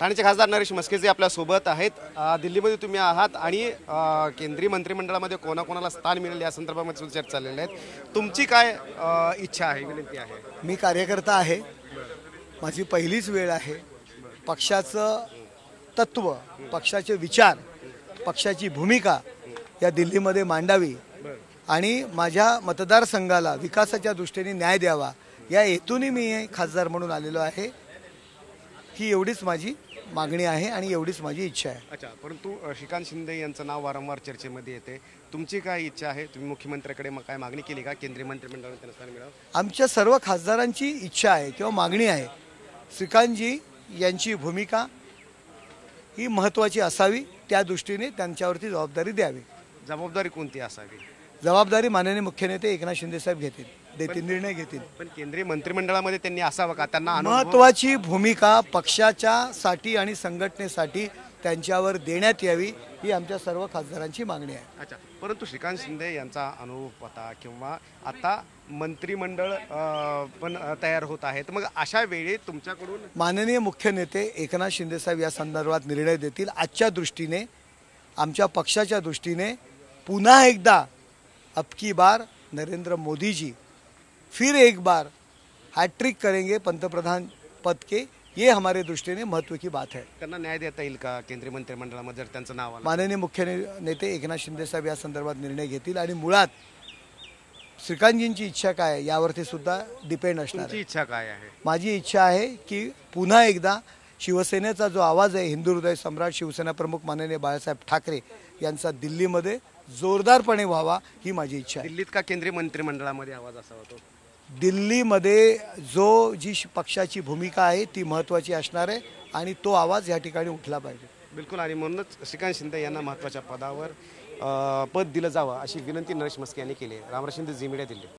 ठाण्याचे खासदार नरेश म्हस्के जे आपल्या सोबत आहेत. दिल्लीमध्ये तुम्ही आहात आणि केंद्रीय मंत्रिमंडळामध्ये कोणाकोणाला स्थान मिळेल या संदर्भामध्ये सुद्धा चर्चा चाललेली आहेत. तुमची काय इच्छा आहे, विनंती आहे? मी कार्यकर्ता आहे, माझी पहिलीच वेळ आहे. पक्षाचं तत्व, पक्षाचे विचार, पक्षाची भूमिका या दिल्लीमध्ये मांडावी आणि माझ्या मतदारसंघाला विकासाच्या दृष्टीने न्याय द्यावा या हेतूने मी खासदार म्हणून आलेलो आहे. ही एवढीच माझी मागणी आहे आणि एवढीच माझी इच्छा आहे. अच्छा, परंतु श्रीकांत शिंदे यांचं नाव वारंवार चर्चेमध्ये येते. तुमची काय इच्छा आहे? तुम्ही मुख्यमंत्र्याकडे मग काय मागणी केली का केंद्रीय मंत्रिमंडळाने त्यांना स्थान मिळावं? आमच्या सर्व खासदारांची इच्छा आहे किंवा मागणी आहे, श्रीकांतजी यांची भूमिका ही महत्त्वाची असावी, त्या दृष्टीने त्यांच्यावरती जबाबदारी द्यावी. जबाबदारी कोणती असावी? जबाबदारी माननीय मुख्य नेते एकनाथ शिंदे साहेब देतील, निर्णय घेतील. पण केंद्रीय मंत्रिमंडळामध्ये त्यांनी असावं का? त्यांना महत्त्वाची भूमिका पक्षाच्या साठी आणि संघटनेसाठी त्यांच्यावर देण्यात यावी ही आमच्या सर्व खासदारांची मागणी आहे. अच्छा, परंतु श्रीकांत शिंदे यांचा अनुभव होता किंवा आता मंत्रिमंडळ पण तयार होत आहे, तर मग अशा वेळी तुमच्याकडून माननीय मुख्य नेते एकनाथ शिंदे साहेब या संदर्भात निर्णय देतील. आजच्या दृष्टीने, आमच्या पक्षाच्या दृष्टीने पुन्हा एकदा अबकी बार नरेंद्र मोदी जी फिर एक बार हैट्रिक करेंगे पंतप्रधान पद के, ये हमारे दृष्टीने महत्व की बात है. त्यांना न्याय देता येईल का केंद्रीय मंत्रिमंडळामध्ये जर त्यांचं नाव आलं? माननीय मुख्य नेते एकनाथ शिंदे साहेब या संदर्भात निर्णय घेतील आणि मुळात श्रीकांतजींची इच्छा काय आहे यावरती सुद्धा डिपेंड असणार आहे. इच्छा काय आहे? माझी इच्छा आहे की पुन्हा एकदा शिवसेनेचा जो आवाज आहे, हिंदू हृदय सम्राट शिवसेना प्रमुख माननीय बाळासाहेब ठाकरे यांचा दिल्लीमध्ये जोरदारपणे व्हावा ही माझी इच्छा आहे. दिल्लीत का केंद्रीय मंत्रिमंडळामध्ये आवाज असावा? तो दिल्लीमध्ये जी पक्षाची भूमिका आहे ती महत्त्वाची असणार आहे आणि तो आवाज या ठिकाणी उठला पाहिजे. बिलकुल, आणि म्हणूनच श्रीकांत शिंदे यांना महत्त्वाच्या पदावर पद दिलं जावं अशी विनंती नरेश म्हस्के यांनी केली आहे. रामराज शिंदे, झी मीडिया, दिल्ली.